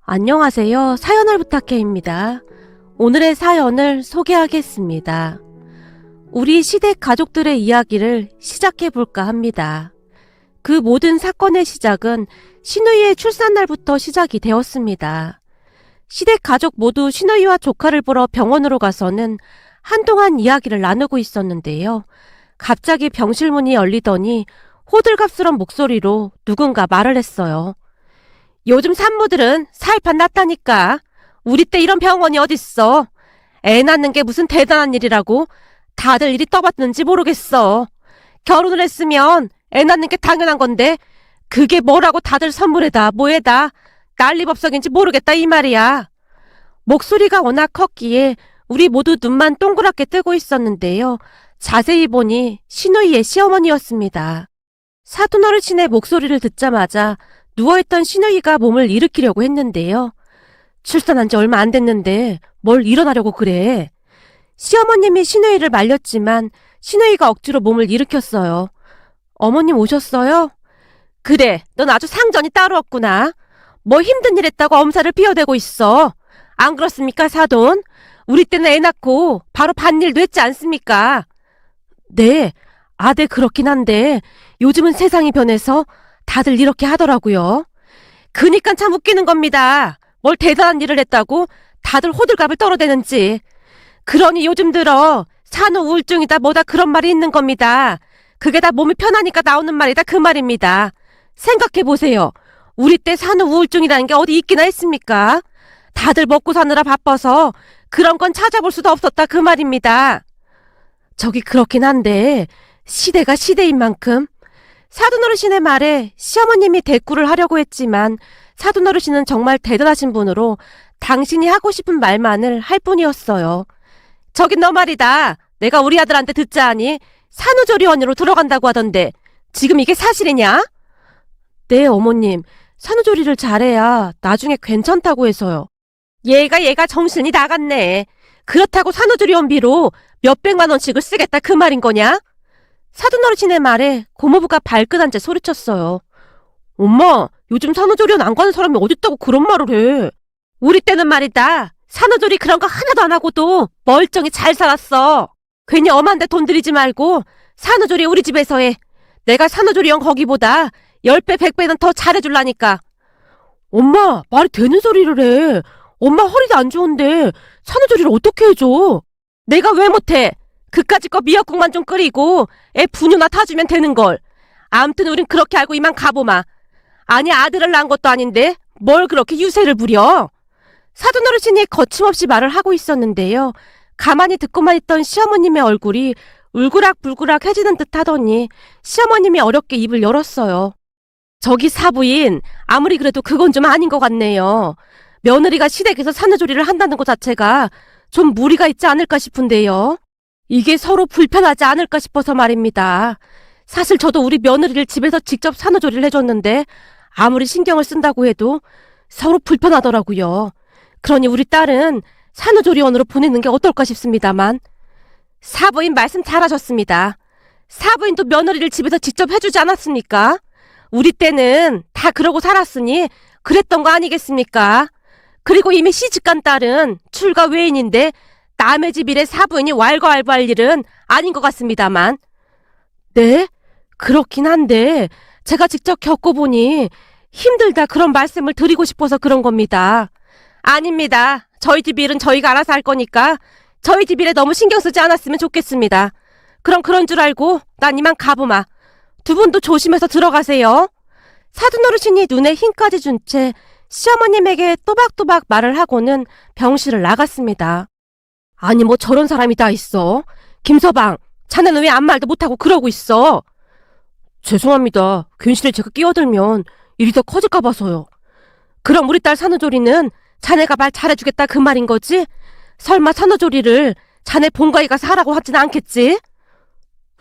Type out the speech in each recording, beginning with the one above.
안녕하세요. 사연을 부탁해입니다. 오늘의 사연을 소개하겠습니다. 우리 시댁 가족들의 이야기를 시작해볼까 합니다. 그 모든 사건의 시작은 시누이의 출산날부터 시작이 되었습니다. 시댁 가족 모두 시누이와 조카를 보러 병원으로 가서는 한동안 이야기를 나누고 있었는데요. 갑자기 병실 문이 열리더니 호들갑스런 목소리로 누군가 말을 했어요. 요즘 산모들은 사이판 났다니까. 우리 때 이런 병원이 어딨어. 애 낳는 게 무슨 대단한 일이라고 다들 이리 떠받는지 모르겠어. 결혼을 했으면 애 낳는 게 당연한 건데 그게 뭐라고 다들 선물에다 뭐에다 난리법석인지 모르겠다 이 말이야. 목소리가 워낙 컸기에 우리 모두 눈만 동그랗게 뜨고 있었는데요. 자세히 보니 시누이의 시어머니였습니다. 사돈 어르신의 목소리를 듣자마자 누워있던 시누이가 몸을 일으키려고 했는데요. 출산한 지 얼마 안 됐는데 뭘 일어나려고 그래. 시어머님이 시누이를 말렸지만 시누이가 억지로 몸을 일으켰어요. 어머님 오셨어요? 그래, 넌 아주 상전이 따로 없구나. 뭐 힘든 일 했다고 엄살을 피워대고 있어. 안 그렇습니까, 사돈? 우리 때는 애 낳고 바로 밭일도 했지 않습니까? 네, 네 그렇긴 한데 요즘은 세상이 변해서 다들 이렇게 하더라고요. 그니까 참 웃기는 겁니다. 뭘 대단한 일을 했다고 다들 호들갑을 떨어대는지. 그러니 요즘 들어 산후 우울증이다 뭐다 그런 말이 있는 겁니다. 그게 다 몸이 편하니까 나오는 말이다 그 말입니다. 생각해보세요. 우리 때 산후 우울증이라는 게 어디 있기나 했습니까? 다들 먹고 사느라 바빠서 그런 건 찾아볼 수도 없었다 그 말입니다. 저기 그렇긴 한데 시대가 시대인 만큼 사돈 어르신의 말에 시어머님이 대꾸를 하려고 했지만 사돈 어르신은 정말 대단하신 분으로 당신이 하고 싶은 말만을 할 뿐이었어요. 저긴 너 말이다. 내가 우리 아들한테 듣자 하니 산후조리원으로 들어간다고 하던데 지금 이게 사실이냐? 네 어머님, 산후조리를 잘해야 나중에 괜찮다고 해서요. 얘가 정신이 나갔네. 그렇다고 산후조리원비로 몇백만 원씩을 쓰겠다 그 말인 거냐? 사돈 어르신의 말에 고모부가 발끈한 채 소리쳤어요. 엄마, 요즘 산후조리원 안 가는 사람이 어딨다고 그런 말을 해. 우리 때는 말이다. 산후조리 그런 거 하나도 안 하고도 멀쩡히 잘 살았어. 괜히 엄한데 돈 들이지 말고 산후조리 우리 집에서 해. 내가 산후조리원 거기보다 10배, 100배는 더 잘해줄라니까. 엄마, 말이 되는 소리를 해. 엄마 허리도 안 좋은데 산후조리를 어떻게 해줘? 내가 왜 못해? 그까짓 거 미역국만 좀 끓이고 애 분유나 타주면 되는걸. 암튼 우린 그렇게 알고 이만 가보마. 아니 아들을 낳은 것도 아닌데 뭘 그렇게 유세를 부려. 사돈 어르신이 거침없이 말을 하고 있었는데요. 가만히 듣고만 있던 시어머님의 얼굴이 울그락불그락 해지는 듯 하더니 시어머님이 어렵게 입을 열었어요. 저기 사부인, 아무리 그래도 그건 좀 아닌 것 같네요. 며느리가 시댁에서 산후조리를 한다는 것 자체가 좀 무리가 있지 않을까 싶은데요. 이게 서로 불편하지 않을까 싶어서 말입니다. 사실 저도 우리 며느리를 집에서 직접 산후조리를 해줬는데 아무리 신경을 쓴다고 해도 서로 불편하더라고요. 그러니 우리 딸은 산후조리원으로 보내는 게 어떨까 싶습니다만. 사부인 말씀 잘하셨습니다. 사부인도 며느리를 집에서 직접 해주지 않았습니까? 우리 때는 다 그러고 살았으니 그랬던 거 아니겠습니까? 그리고 이미 시집간 딸은 출가 외인인데 남의 집 일에 사부인이 왈가왈부할 일은 아닌 것 같습니다만. 네? 그렇긴 한데 제가 직접 겪어보니 힘들다 그런 말씀을 드리고 싶어서 그런 겁니다. 아닙니다. 저희 집 일은 저희가 알아서 할 거니까 저희 집 일에 너무 신경 쓰지 않았으면 좋겠습니다. 그럼 그런 줄 알고 난 이만 가보마. 두 분도 조심해서 들어가세요. 사돈 어르신이 눈에 힘까지 준 채 시어머님에게 또박또박 말을 하고는 병실을 나갔습니다. 아니 뭐 저런 사람이 다 있어. 김서방, 자네는 왜 아무 말도 못하고 그러고 있어? 죄송합니다. 괜시리 제가 끼어들면 일이 더 커질까 봐서요. 그럼 우리 딸 산후조리는 자네가 말 잘해주겠다 그 말인 거지? 설마 산후조리를 자네 본가에 가서 하라고 하진 않겠지?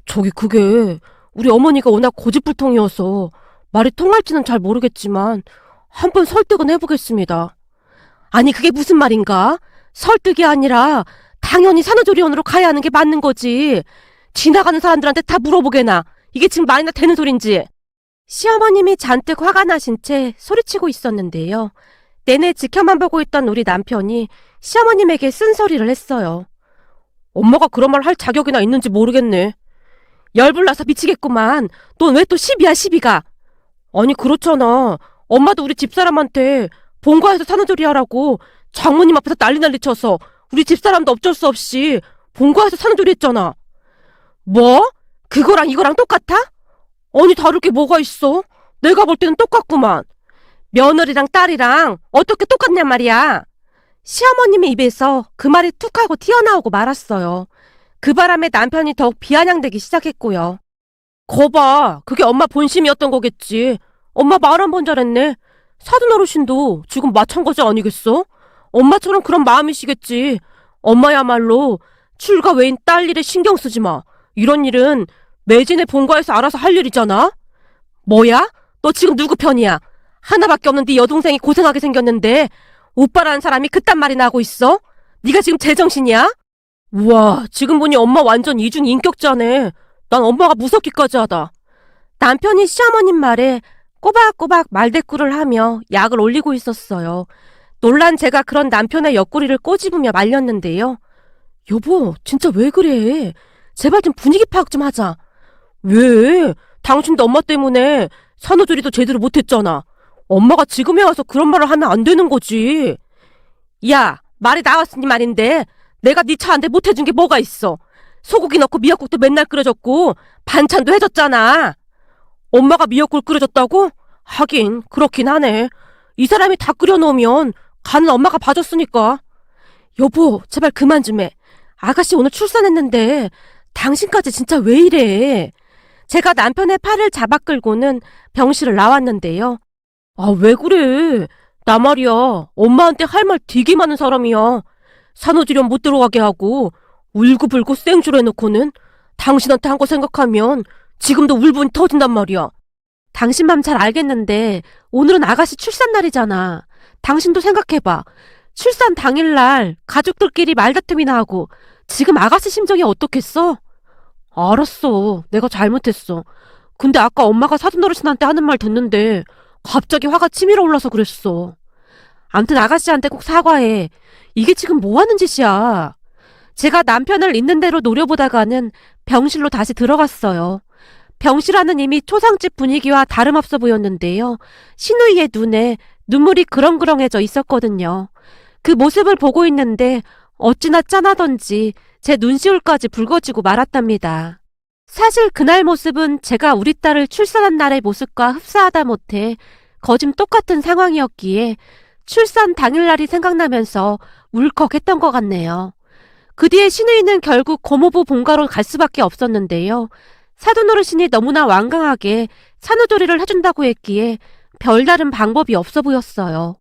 저기 그게 우리 어머니가 워낙 고집불통이어서 말이 통할지는 잘 모르겠지만 한번 설득은 해보겠습니다. 아니 그게 무슨 말인가? 설득이 아니라 당연히 산후조리원으로 가야 하는 게 맞는 거지. 지나가는 사람들한테 다 물어보게나. 이게 지금 말이나 되는 소린지. 시어머님이 잔뜩 화가 나신 채 소리치고 있었는데요. 내내 지켜만 보고 있던 우리 남편이 시어머님에게 쓴소리를 했어요. 엄마가 그런 말 할 자격이나 있는지 모르겠네. 열불나서 미치겠구만. 넌 왜 또 시비야, 시비가? 아니, 그렇잖아. 엄마도 우리 집사람한테 본가에서 산후조리 하라고 장모님 앞에서 난리 쳐서 우리 집사람도 어쩔 수 없이 본가에서 산후조리 했잖아. 뭐? 그거랑 이거랑 똑같아? 아니, 다를 게 뭐가 있어? 내가 볼 때는 똑같구만. 며느리랑 딸이랑 어떻게 똑같냔 말이야. 시어머님의 입에서 그 말이 툭 하고 튀어나오고 말았어요. 그 바람에 남편이 더욱 비아냥대기 시작했고요. 거봐, 그게 엄마 본심이었던 거겠지. 엄마 말 한 번 잘했네. 사돈 어르신도 지금 마찬가지 아니겠어? 엄마처럼 그런 마음이시겠지. 엄마야말로 출가 외인 딸 일에 신경 쓰지 마. 이런 일은 매진의 본가에서 알아서 할 일이잖아. 뭐야? 너 지금 누구 편이야? 하나밖에 없는 네 여동생이 고생하게 생겼는데 오빠라는 사람이 그딴 말이나 하고 있어? 네가 지금 제정신이야? 우와, 지금 보니 엄마 완전 이중 인격자네. 난 엄마가 무섭기까지 하다. 남편이 시어머님 말에 꼬박꼬박 말대꾸를 하며 약을 올리고 있었어요. 놀란 제가 그런 남편의 옆구리를 꼬집으며 말렸는데요. 여보, 진짜 왜 그래? 제발 좀 분위기 파악 좀 하자. 왜? 당신도 엄마 때문에 산후조리도 제대로 못했잖아. 엄마가 지금에 와서 그런 말을 하면 안 되는 거지. 야, 말이 나왔으니 말인데 내가 네 차 한 대 못해준 게 뭐가 있어. 소고기 넣고 미역국도 맨날 끓여줬고 반찬도 해줬잖아. 엄마가 미역국을 끓여줬다고? 하긴 그렇긴 하네. 이 사람이 다 끓여놓으면 간은 엄마가 봐줬으니까. 여보, 제발 그만 좀 해. 아가씨 오늘 출산했는데 당신까지 진짜 왜 이래. 제가 남편의 팔을 잡아 끌고는 병실을 나왔는데요. 아, 왜 그래? 나 말이야. 엄마한테 할 말 되게 많은 사람이야. 산후조리원 못 들어가게 하고 울고불고 생주로 해놓고는 당신한테 한 거 생각하면 지금도 울분이 터진단 말이야. 당신 맘 잘 알겠는데 오늘은 아가씨 출산 날이잖아. 당신도 생각해봐. 출산 당일날 가족들끼리 말다툼이나 하고 지금 아가씨 심정이 어떻겠어? 알았어. 내가 잘못했어. 근데 아까 엄마가 사돈어르신한테 하는 말 듣는데 갑자기 화가 치밀어 올라서 그랬어. 암튼 아가씨한테 꼭 사과해. 이게 지금 뭐 하는 짓이야. 제가 남편을 있는 대로 노려보다가는 병실로 다시 들어갔어요. 병실 안은 이미 초상집 분위기와 다름없어 보였는데요. 신우이의 눈에 눈물이 그렁그렁해져 있었거든요. 그 모습을 보고 있는데 어찌나 짠하던지 제 눈시울까지 붉어지고 말았답니다. 사실 그날 모습은 제가 우리 딸을 출산한 날의 모습과 흡사하다 못해 거진 똑같은 상황이었기에 출산 당일날이 생각나면서 울컥했던 것 같네요. 그 뒤에 신우이는 결국 고모부 본가로 갈 수밖에 없었는데요. 사돈어르신이 너무나 완강하게 산후조리를 해준다고 했기에 별다른 방법이 없어 보였어요.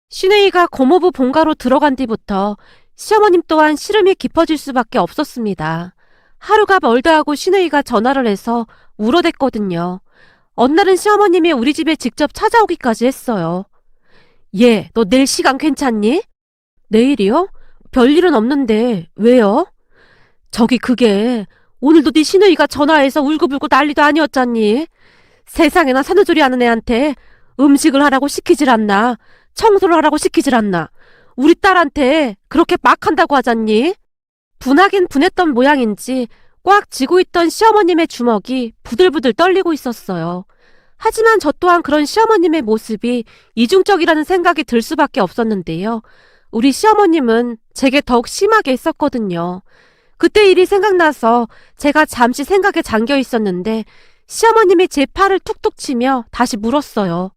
신우이가 고모부 본가로 들어간 뒤부터 시어머님 또한 시름이 깊어질 수밖에 없었습니다. 하루가 멀다 하고 신우이가 전화를 해서 울어댔거든요. 어느 날은 시어머님이 우리 집에 직접 찾아오기까지 했어요. 얘, 너 내일 시간 괜찮니? 내일이요? 별일은 없는데 왜요? 저기 그게 오늘도 네 시누이가 전화해서 울고불고 난리도 아니었잖니. 세상에나 산후조리 하는 애한테 음식을 하라고 시키질 않나, 청소를 하라고 시키질 않나. 우리 딸한테 그렇게 막 한다고 하잖니. 분하긴 분했던 모양인지 꽉 쥐고 있던 시어머님의 주먹이 부들부들 떨리고 있었어요. 하지만 저 또한 그런 시어머님의 모습이 이중적이라는 생각이 들 수밖에 없었는데요. 우리 시어머님은 제게 더욱 심하게 했었거든요. 그때 일이 생각나서 제가 잠시 생각에 잠겨 있었는데 시어머님이 제 팔을 툭툭 치며 다시 물었어요.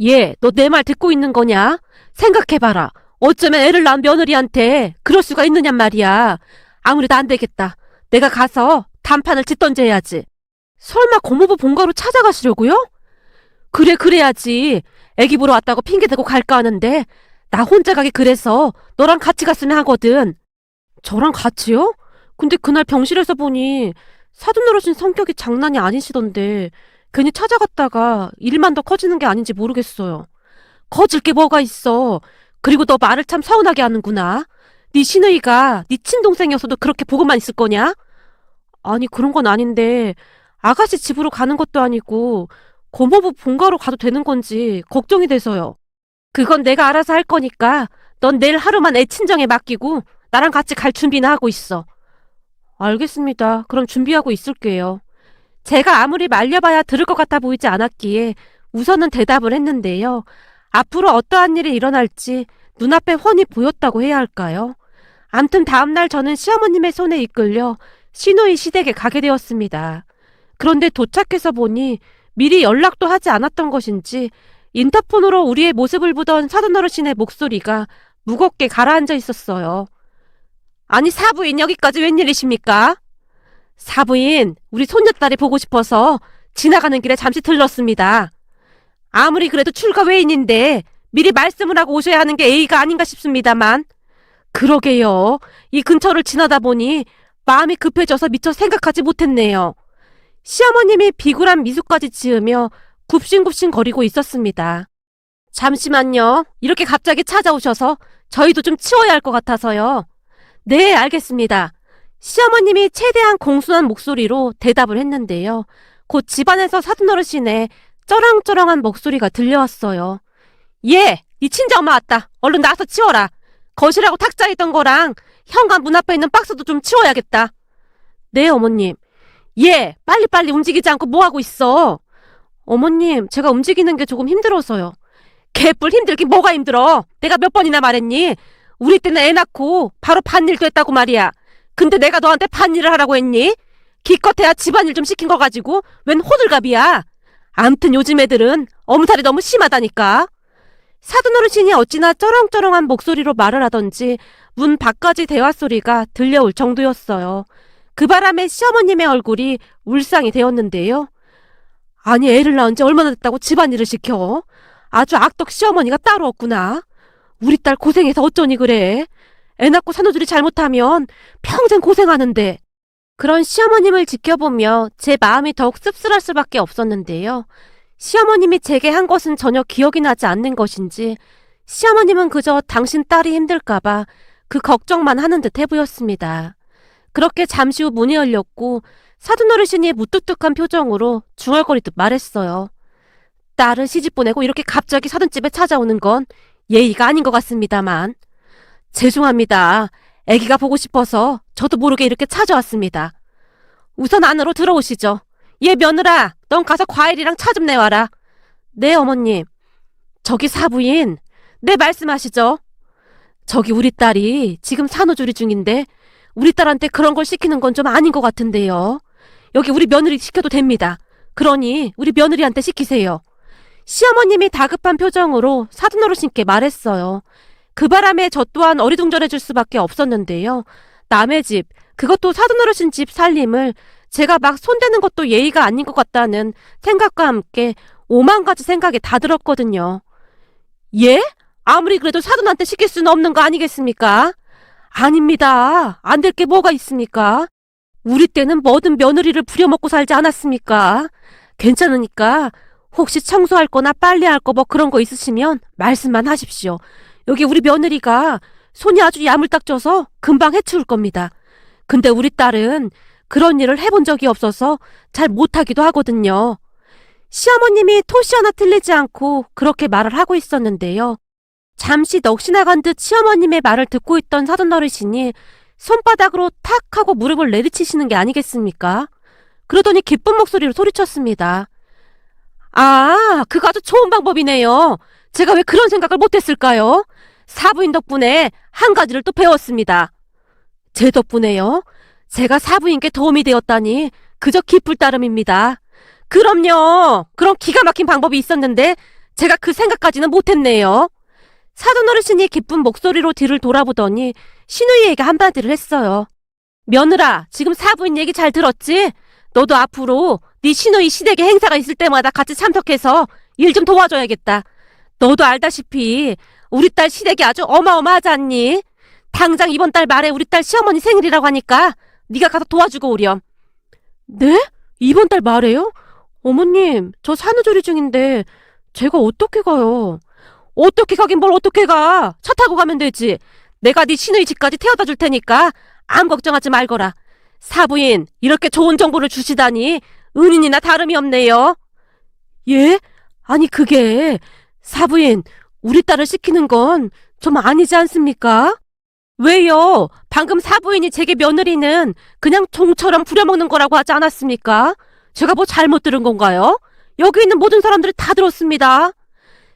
얘, 너 내 말 듣고 있는 거냐? 생각해봐라. 어쩌면 애를 낳은 며느리한테 그럴 수가 있느냔 말이야. 아무래도 안 되겠다. 내가 가서 단판을 짓던지 해야지. 설마 고모부 본가로 찾아가시려고요? 그래, 그래야지. 애기 보러 왔다고 핑계대고 갈까 하는데 나 혼자 가기 그래서 너랑 같이 갔으면 하거든. 저랑 같이요? 근데 그날 병실에서 보니 사돈어르신 성격이 장난이 아니시던데 괜히 찾아갔다가 일만 더 커지는 게 아닌지 모르겠어요. 커질 게 뭐가 있어. 그리고 너 말을 참 서운하게 하는구나. 네 시누이가 네 친동생이었어도 그렇게 보고만 있을 거냐? 아니, 그런 건 아닌데 아가씨 집으로 가는 것도 아니고 고모부 본가로 가도 되는 건지 걱정이 돼서요. 그건 내가 알아서 할 거니까 넌 내일 하루만 애 친정에 맡기고 나랑 같이 갈 준비나 하고 있어. 알겠습니다. 그럼 준비하고 있을게요. 제가 아무리 말려봐야 들을 것 같아 보이지 않았기에 우선은 대답을 했는데요. 앞으로 어떠한 일이 일어날지 눈앞에 훤히 보였다고 해야 할까요? 암튼 다음날 저는 시어머님의 손에 이끌려 시누이 시댁에 가게 되었습니다. 그런데 도착해서 보니 미리 연락도 하지 않았던 것인지 인터폰으로 우리의 모습을 보던 사돈 어르신의 목소리가 무겁게 가라앉아 있었어요. 아니 사부인 여기까지 웬일이십니까? 사부인, 우리 손녀딸이 보고 싶어서 지나가는 길에 잠시 들렀습니다. 아무리 그래도 출가 외인인데 미리 말씀을 하고 오셔야 하는 게 예의가 아닌가 싶습니다만. 그러게요. 이 근처를 지나다 보니 마음이 급해져서 미처 생각하지 못했네요. 시어머님이 비굴한 미소까지 지으며 굽신굽신 거리고 있었습니다. 잠시만요. 이렇게 갑자기 찾아오셔서 저희도 좀 치워야 할 것 같아서요. 네, 알겠습니다. 시어머님이 최대한 공손한 목소리로 대답을 했는데요. 곧 집안에서 사돈어르신의 쩌렁쩌렁한 목소리가 들려왔어요. 예, 네 친정엄마 왔다. 얼른 나와서 치워라. 거실하고 탁자에 있던 거랑 현관 문 앞에 있는 박스도 좀 치워야겠다. 네, 어머님. 예, 빨리빨리 움직이지 않고 뭐하고 있어? 어머님, 제가 움직이는 게 조금 힘들어서요. 개뿔 힘들긴 뭐가 힘들어. 내가 몇 번이나 말했니? 우리 때는 애 낳고 바로 밭일도 했다고 말이야. 근데 내가 너한테 밭일을 하라고 했니? 기껏해야 집안일 좀 시킨 거 가지고 웬 호들갑이야. 암튼 요즘 애들은 엄살이 너무 심하다니까. 사돈어르신이 어찌나 쩌렁쩌렁한 목소리로 말을 하던지 문 밖까지 대화 소리가 들려올 정도였어요. 그 바람에 시어머님의 얼굴이 울상이 되었는데요. 아니 애를 낳은 지 얼마나 됐다고 집안일을 시켜? 아주 악덕 시어머니가 따로 없구나. 우리 딸 고생해서 어쩌니 그래. 애 낳고 산후조리 잘못하면 평생 고생하는데. 그런 시어머님을 지켜보며 제 마음이 더욱 씁쓸할 수밖에 없었는데요. 시어머님이 제게 한 것은 전혀 기억이 나지 않는 것인지 시어머님은 그저 당신 딸이 힘들까봐 그 걱정만 하는 듯해 보였습니다. 그렇게 잠시 후 문이 열렸고 사돈어르신이 무뚝뚝한 표정으로 중얼거리듯 말했어요. 딸을 시집 보내고 이렇게 갑자기 사돈집에 찾아오는 건 예의가 아닌 것 같습니다만. 죄송합니다. 아기가 보고 싶어서 저도 모르게 이렇게 찾아왔습니다. 우선 안으로 들어오시죠. 얘 며느라, 넌 가서 과일이랑 차 좀 내와라. 네, 어머님. 저기 사부인, 네 말씀하시죠. 저기 우리 딸이 지금 산후조리 중인데 우리 딸한테 그런 걸 시키는 건 좀 아닌 것 같은데요. 여기 우리 며느리 시켜도 됩니다. 그러니 우리 며느리한테 시키세요. 시어머님이 다급한 표정으로 사돈어르신께 말했어요. 그 바람에 저 또한 어리둥절해질 수밖에 없었는데요. 남의 집, 그것도 사돈어르신 집 살림을 제가 막 손대는 것도 예의가 아닌 것 같다는 생각과 함께 오만 가지 생각이 다 들었거든요. 예? 아무리 그래도 사돈한테 시킬 수는 없는 거 아니겠습니까? 아닙니다. 안 될 게 뭐가 있습니까? 우리 때는 뭐든 며느리를 부려먹고 살지 않았습니까? 괜찮으니까 혹시 청소할 거나 빨래할 거 뭐 그런 거 있으시면 말씀만 하십시오. 여기 우리 며느리가 손이 아주 야물딱져서 금방 해치울 겁니다. 근데 우리 딸은 그런 일을 해본 적이 없어서 잘 못하기도 하거든요. 시어머님이 토시 하나 틀리지 않고 그렇게 말을 하고 있었는데요. 잠시 넋이 나간 듯 시어머님의 말을 듣고 있던 사돈어르신이 손바닥으로 탁 하고 무릎을 내리치시는 게 아니겠습니까? 그러더니 기쁜 목소리로 소리쳤습니다. 아, 그거 아주 좋은 방법이네요. 제가 왜 그런 생각을 못했을까요? 사부인 덕분에 한 가지를 또 배웠습니다. 제 덕분에요? 제가 사부인께 도움이 되었다니 그저 기쁠 따름입니다. 그럼요. 그런 기가 막힌 방법이 있었는데 제가 그 생각까지는 못했네요. 사돈어르신이 기쁜 목소리로 뒤를 돌아보더니 시누이에게 한마디를 했어요. 며느라, 지금 사부인 얘기 잘 들었지? 너도 앞으로 네 시누이 시댁에 행사가 있을 때마다 같이 참석해서 일 좀 도와줘야겠다. 너도 알다시피 우리 딸 시댁이 아주 어마어마하지 않니? 당장 이번 달 말에 우리 딸 시어머니 생일이라고 하니까 네가 가서 도와주고 오렴. 네? 이번 달 말에요? 어머님, 저 산후조리 중인데 제가 어떻게 가요? 어떻게 가긴 뭘 어떻게 가? 차 타고 가면 되지. 내가 네 시누이 집까지 태워다 줄 테니까 아무 걱정하지 말거라. 사부인, 이렇게 좋은 정보를 주시다니 은인이나 다름이 없네요. 예? 아니 그게 사부인, 우리 딸을 시키는 건 좀 아니지 않습니까? 왜요? 방금 사부인이 제게 며느리는 그냥 종처럼 부려먹는 거라고 하지 않았습니까? 제가 뭐 잘못 들은 건가요? 여기 있는 모든 사람들이 다 들었습니다.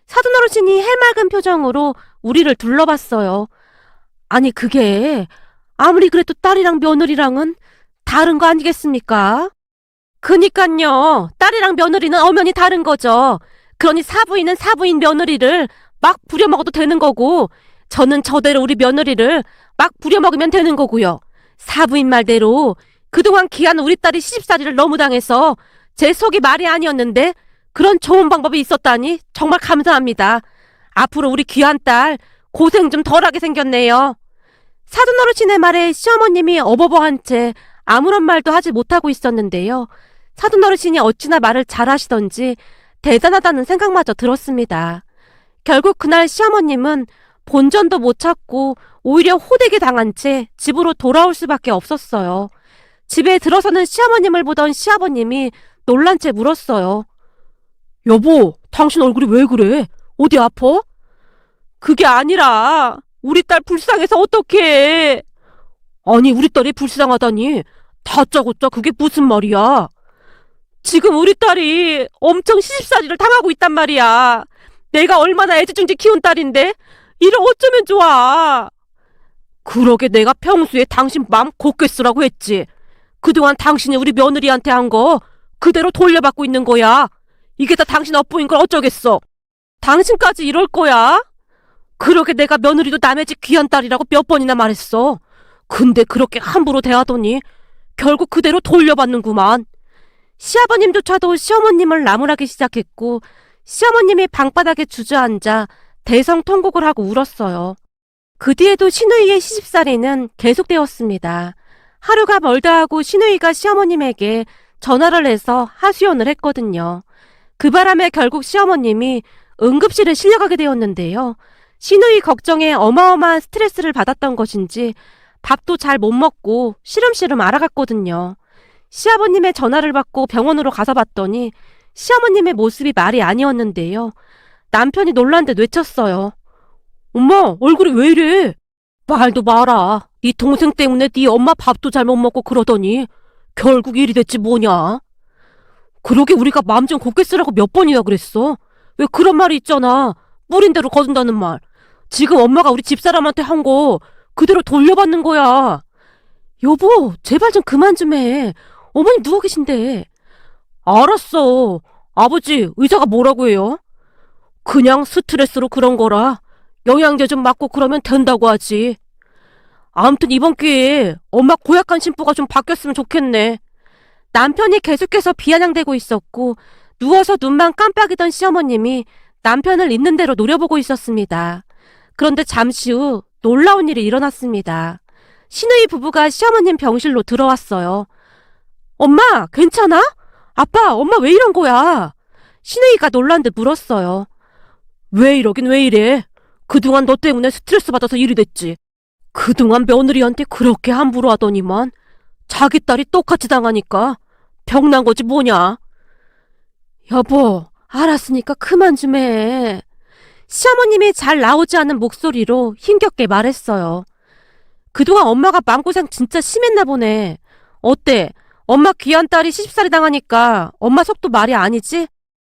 사돈 어르신이 해맑은 표정으로 우리를 둘러봤어요. 아니 그게 아무리 그래도 딸이랑 며느리랑은 다른 거 아니겠습니까? 그니깐요. 딸이랑 며느리는 엄연히 다른 거죠. 그러니 사부인은 사부인 며느리를 막 부려먹어도 되는 거고 저는 저대로 우리 며느리를 막 부려먹으면 되는 거고요. 사부인 말대로 그동안 귀한 우리 딸이 시집살이를 너무 당해서 제 속이 말이 아니었는데 그런 좋은 방법이 있었다니 정말 감사합니다. 앞으로 우리 귀한 딸 고생 좀 덜하게 생겼네요. 사돈 어르신의 말에 시어머님이 어버버한 채 아무런 말도 하지 못하고 있었는데요. 사돈 어르신이 어찌나 말을 잘하시던지 대단하다는 생각마저 들었습니다. 결국 그날 시어머님은 본전도 못 찾고 오히려 호되게 당한 채 집으로 돌아올 수밖에 없었어요. 집에 들어서는 시어머님을 보던 시아버님이 놀란 채 물었어요. 여보, 당신 얼굴이 왜 그래? 어디 아파? 그게 아니라 우리 딸 불쌍해서 어떡해. 아니 우리 딸이 불쌍하다니 다짜고짜 그게 무슨 말이야. 지금 우리 딸이 엄청 시집살이를 당하고 있단 말이야. 내가 얼마나 애지중지 키운 딸인데 이를 어쩌면 좋아. 그러게 내가 평소에 당신 맘 곱게 쓰라고 했지. 그동안 당신이 우리 며느리한테 한 거 그대로 돌려받고 있는 거야. 이게 다 당신 업보인 걸 어쩌겠어. 당신까지 이럴 거야? 그러게 내가 며느리도 남의 집 귀한 딸이라고 몇 번이나 말했어. 근데 그렇게 함부로 대하더니 결국 그대로 돌려받는구만. 시아버님조차도 시어머님을 나무라기 시작했고 시어머님이 방바닥에 주저앉아 대성통곡을 하고 울었어요. 그 뒤에도 시누이의 시집살이는 계속되었습니다. 하루가 멀다 하고 시누이가 시어머님에게 전화를 해서 하소연을 했거든요. 그 바람에 결국 시어머님이 응급실에 실려가게 되었는데요. 시누이 걱정에 어마어마한 스트레스를 받았던 것인지 밥도 잘 못 먹고 시름시름 알아갔거든요. 시아버님의 전화를 받고 병원으로 가서 봤더니 시어머님의 모습이 말이 아니었는데요. 남편이 놀란 듯 외쳤어요. 엄마, 얼굴이 왜 이래? 말도 마라. 네 동생 때문에 네 엄마 밥도 잘 못 먹고 그러더니 결국 일이 됐지 뭐냐. 그러게 우리가 마음 좀 곱게 쓰라고 몇 번이나 그랬어. 왜 그런 말이 있잖아. 뿌린 대로 거둔다는 말. 지금 엄마가 우리 집사람한테 한 거 그대로 돌려받는 거야. 여보, 제발 좀 그만 좀 해. 어머니 누워 계신데. 알았어. 아버지, 의사가 뭐라고 해요? 그냥 스트레스로 그런 거라 영양제 좀 맞고 그러면 된다고 하지. 아무튼 이번 기회에 엄마 고약한 심부가 좀 바뀌었으면 좋겠네. 남편이 계속해서 비아냥대고 있었고 누워서 눈만 깜빡이던 시어머님이 남편을 있는 대로 노려보고 있었습니다. 그런데 잠시 후 놀라운 일이 일어났습니다. 시누이 부부가 시어머님 병실로 들어왔어요. 엄마, 괜찮아? 아빠, 엄마 왜 이런 거야? 시누이가 놀란 듯 물었어요. 왜 이러긴 왜 이래? 그동안 너 때문에 스트레스 받아서 일이 됐지. 그동안 며느리한테 그렇게 함부로 하더니만 자기 딸이 똑같이 당하니까 병난 거지 뭐냐. 여보, 알았으니까 그만 좀 해. 시어머님이 잘 나오지 않는 목소리로 힘겹게 말했어요. 그동안 엄마가 마음고생 진짜 심했나 보네. 어때? 엄마 귀한 딸이 시집살이 당하니까 엄마 속도 말이 아니지?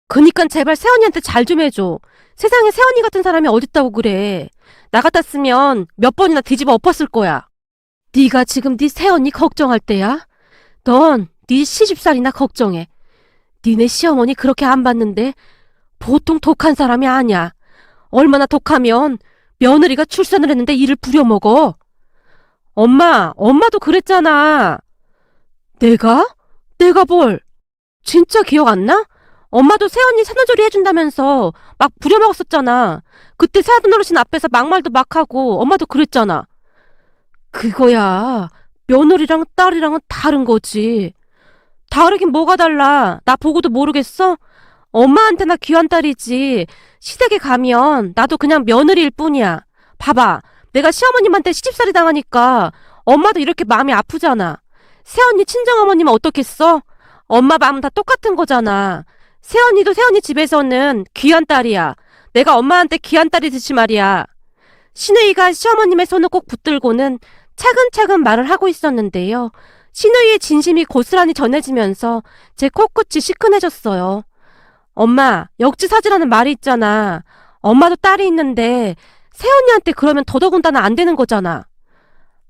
그니까 제발 세연이한테 잘 좀 해줘. 세상에 세연이 같은 사람이 어딨다고 그래. 나 같았으면 몇 번이나 뒤집어 엎었을 거야. 네가 지금 네 세연이 걱정할 때야? 넌 네 시집살이나 걱정해. 니네 시어머니 그렇게 안 봤는데 보통 독한 사람이 아니야. 얼마나 독하면 며느리가 출산을 했는데 이를 부려먹어. 엄마도 그랬잖아. 내가 뭘? 진짜 기억 안 나? 엄마도 새언니 산후조리 해준다면서 막 부려먹었었잖아. 그때 사돈 어르신 앞에서 막말도 막 하고 엄마도 그랬잖아. 그거야. 며느리랑 딸이랑은 다른 거지. 다르긴 뭐가 달라. 나 보고도 모르겠어? 엄마한테나 귀한 딸이지. 시댁에 가면 나도 그냥 며느리일 뿐이야. 봐봐. 내가 시어머님한테 시집살이 당하니까 엄마도 이렇게 마음이 아프잖아. 새언니 친정어머님은 어떻겠어? 엄마 마음은 다 똑같은 거잖아. 새언니도 새언니 집에서는 귀한 딸이야. 내가 엄마한테 귀한 딸이듯이 말이야. 신우이가 시어머님의 손을 꼭 붙들고는 차근차근 말을 하고 있었는데요. 신우이의 진심이 고스란히 전해지면서 제 코끝이 시큰해졌어요. 엄마, 역지사지라는 말이 있잖아. 엄마도 딸이 있는데 새언니한테 그러면 더더군다나 안 되는 거잖아.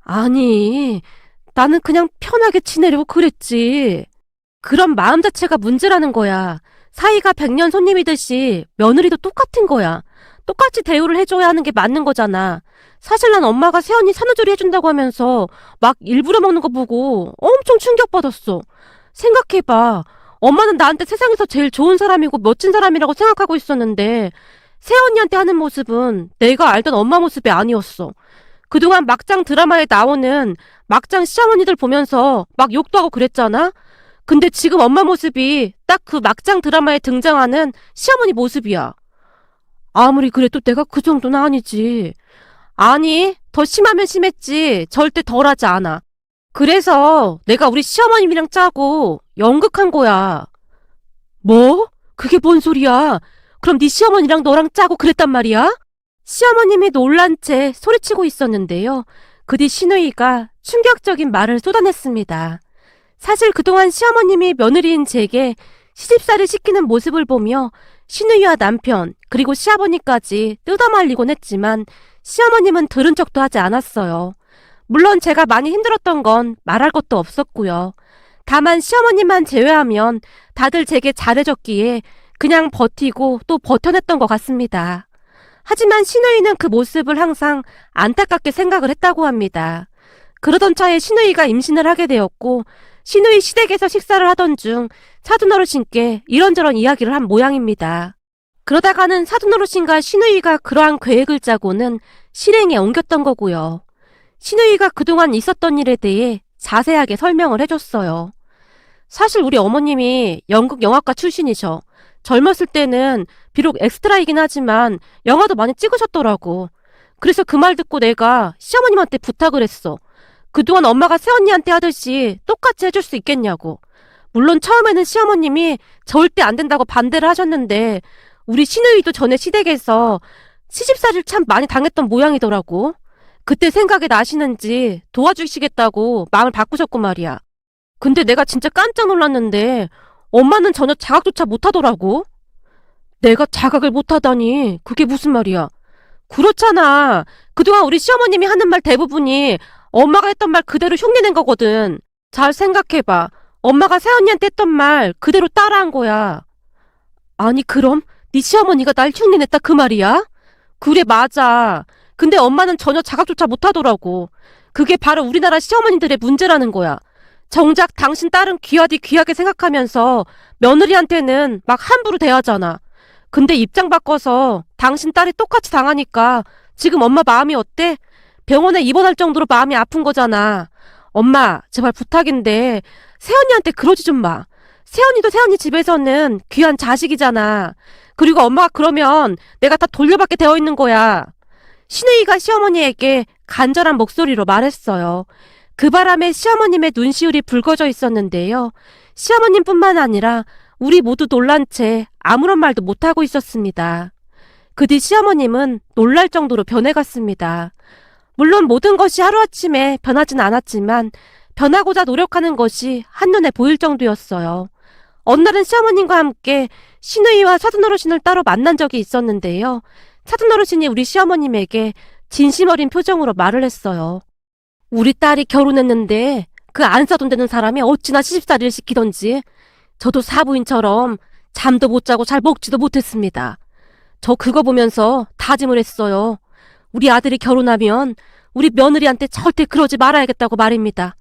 아니, 나는 그냥 편하게 지내려고 그랬지. 그런 마음 자체가 문제라는 거야. 사이가 백년 손님이듯이 며느리도 똑같은 거야. 똑같이 대우를 해줘야 하는 게 맞는 거잖아. 사실 난 엄마가 새언니 산후조리 해준다고 하면서 막 일부러 먹는 거 보고 엄청 충격받았어. 생각해봐. 엄마는 나한테 세상에서 제일 좋은 사람이고 멋진 사람이라고 생각하고 있었는데 새언니한테 하는 모습은 내가 알던 엄마 모습이 아니었어. 그동안 막장 드라마에 나오는 막장 시어머니들 보면서 막 욕도 하고 그랬잖아? 근데 지금 엄마 모습이 딱 그 막장 드라마에 등장하는 시어머니 모습이야. 아무리 그래도 내가 그 정도는 아니지. 아니, 더 심하면 심했지. 절대 덜하지 않아. 그래서 내가 우리 시어머님이랑 짜고 연극한 거야. 뭐? 그게 뭔 소리야? 그럼 네 시어머니랑 너랑 짜고 그랬단 말이야? 시어머님이 놀란 채 소리치고 있었는데요. 그 뒤 신우이가 충격적인 말을 쏟아냈습니다. 사실 그동안 시어머님이 며느리인 제게 시집살이 시키는 모습을 보며 신우이와 남편 그리고 시아버니까지 뜯어말리곤 했지만 시어머님은 들은 척도 하지 않았어요. 물론 제가 많이 힘들었던 건 말할 것도 없었고요. 다만 시어머님만 제외하면 다들 제게 잘해줬기에 그냥 버티고 또 버텨냈던 것 같습니다. 하지만 신우이는 그 모습을 항상 안타깝게 생각을 했다고 합니다. 그러던 차에 신우이가 임신을 하게 되었고 신우이 시댁에서 식사를 하던 중 사돈어르신께 이런저런 이야기를 한 모양입니다. 그러다가는 사돈어르신과 신우이가 그러한 계획을 짜고는 실행에 옮겼던 거고요. 신우이가 그동안 있었던 일에 대해 자세하게 설명을 해줬어요. 사실 우리 어머님이 연극 영화과 출신이셔. 젊었을 때는 비록 엑스트라이긴 하지만 영화도 많이 찍으셨더라고. 그래서 그 말 듣고 내가 시어머님한테 부탁을 했어. 그동안 엄마가 새언니한테 하듯이 똑같이 해줄 수 있겠냐고. 물론 처음에는 시어머님이 절대 안 된다고 반대를 하셨는데 우리 시누이도 전에 시댁에서 시집살이를 참 많이 당했던 모양이더라고. 그때 생각이 나시는지 도와주시겠다고 마음을 바꾸셨고 말이야. 근데 내가 진짜 깜짝 놀랐는데 엄마는 전혀 자각조차 못하더라고. 내가 자각을 못하다니 그게 무슨 말이야. 그렇잖아. 그동안 우리 시어머님이 하는 말 대부분이 엄마가 했던 말 그대로 흉내낸 거거든. 잘 생각해봐. 엄마가 새언니한테 했던 말 그대로 따라한 거야. 아니 그럼 네 시어머니가 날 흉내냈다 그 말이야? 그래 맞아. 근데 엄마는 전혀 자각조차 못하더라고. 그게 바로 우리나라 시어머니들의 문제라는 거야. 정작 당신 딸은 귀하디 귀하게 생각하면서 며느리한테는 막 함부로 대하잖아. 근데 입장 바꿔서 당신 딸이 똑같이 당하니까 지금 엄마 마음이 어때? 병원에 입원할 정도로 마음이 아픈 거잖아. 엄마 제발 부탁인데 새언니한테 그러지 좀 마. 새언니도 새언니 집에서는 귀한 자식이잖아. 그리고 엄마가 그러면 내가 다 돌려받게 되어 있는 거야. 신우이가 시어머니에게 간절한 목소리로 말했어요. 그 바람에 시어머님의 눈시울이 붉어져 있었는데요. 시어머님뿐만 아니라 우리 모두 놀란 채 아무런 말도 못하고 있었습니다. 그 뒤 시어머님은 놀랄 정도로 변해갔습니다. 물론 모든 것이 하루아침에 변하진 않았지만 변하고자 노력하는 것이 한눈에 보일 정도였어요. 어느 날은 시어머님과 함께 시누이와 사돈어르신을 따로 만난 적이 있었는데요. 사돈어르신이 우리 시어머님에게 진심 어린 표정으로 말을 했어요. 우리 딸이 결혼했는데 그 안 사돈 되는 사람이 어찌나 시집살이를 시키던지 저도 사부인처럼 잠도 못 자고 잘 먹지도 못했습니다. 저 그거 보면서 다짐을 했어요. 우리 아들이 결혼하면 우리 며느리한테 절대 그러지 말아야겠다고 말입니다.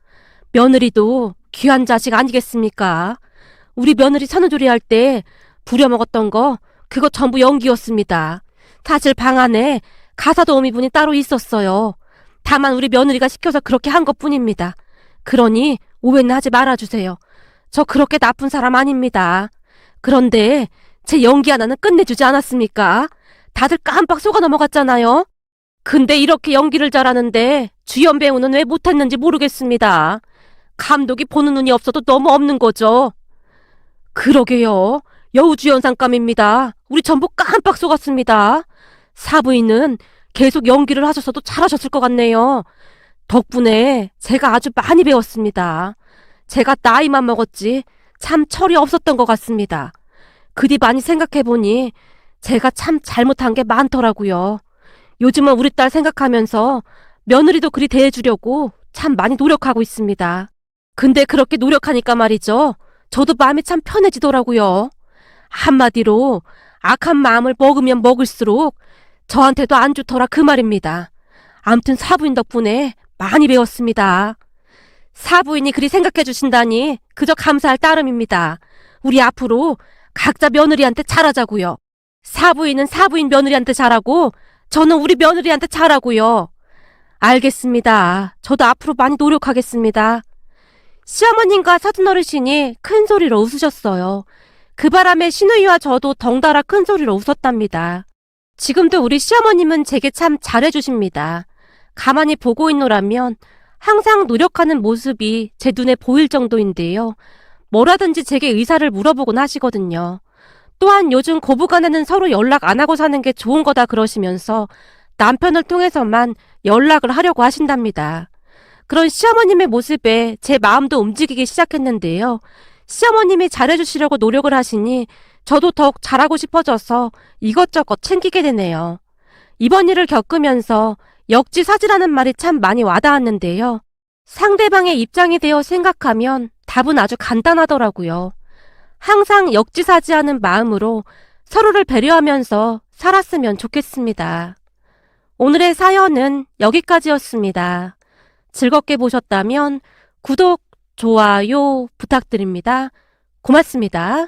며느리도 귀한 자식 아니겠습니까? 우리 며느리 산후조리 할 때 부려먹었던 거 그거 전부 연기였습니다. 사실 방 안에 가사도우미분이 따로 있었어요. 다만 우리 며느리가 시켜서 그렇게 한 것뿐입니다. 그러니 오해는 하지 말아주세요. 저 그렇게 나쁜 사람 아닙니다. 그런데 제 연기 하나는 끝내주지 않았습니까? 다들 깜빡 속아 넘어갔잖아요. 근데 이렇게 연기를 잘하는데 주연 배우는 왜 못했는지 모르겠습니다. 감독이 보는 눈이 없어도 너무 없는 거죠. 그러게요. 여우주연상감입니다. 우리 전부 깜빡 속았습니다. 사부인은 계속 연기를 하셔서도 잘하셨을 것 같네요. 덕분에 제가 아주 많이 배웠습니다. 제가 나이만 먹었지 참 철이 없었던 것 같습니다. 그 뒤 많이 생각해보니 제가 참 잘못한 게 많더라고요. 요즘은 우리 딸 생각하면서 며느리도 그리 대해주려고 참 많이 노력하고 있습니다. 근데 그렇게 노력하니까 말이죠. 저도 마음이 참 편해지더라고요. 한마디로 악한 마음을 먹으면 먹을수록 저한테도 안 좋더라 그 말입니다. 암튼 사부인 덕분에 많이 배웠습니다. 사부인이 그리 생각해 주신다니 그저 감사할 따름입니다. 우리 앞으로 각자 며느리한테 잘하자고요. 사부인은 사부인 며느리한테 잘하고 저는 우리 며느리한테 잘하고요. 알겠습니다. 저도 앞으로 많이 노력하겠습니다. 시어머님과 사돈어르신이 큰 소리로 웃으셨어요. 그 바람에 시누이와 저도 덩달아 큰 소리로 웃었답니다. 지금도 우리 시어머님은 제게 참 잘해주십니다. 가만히 보고 있노라면 항상 노력하는 모습이 제 눈에 보일 정도인데요. 뭐라든지 제게 의사를 물어보곤 하시거든요. 또한 요즘 고부간에는 서로 연락 안 하고 사는 게 좋은 거다 그러시면서 남편을 통해서만 연락을 하려고 하신답니다. 그런 시어머님의 모습에 제 마음도 움직이기 시작했는데요. 시어머님이 잘해주시려고 노력을 하시니 저도 더욱 잘하고 싶어져서 이것저것 챙기게 되네요. 이번 일을 겪으면서 역지사지라는 말이 참 많이 와닿았는데요. 상대방의 입장이 되어 생각하면 답은 아주 간단하더라고요. 항상 역지사지하는 마음으로 서로를 배려하면서 살았으면 좋겠습니다. 오늘의 사연은 여기까지였습니다. 즐겁게 보셨다면 구독, 좋아요 부탁드립니다. 고맙습니다.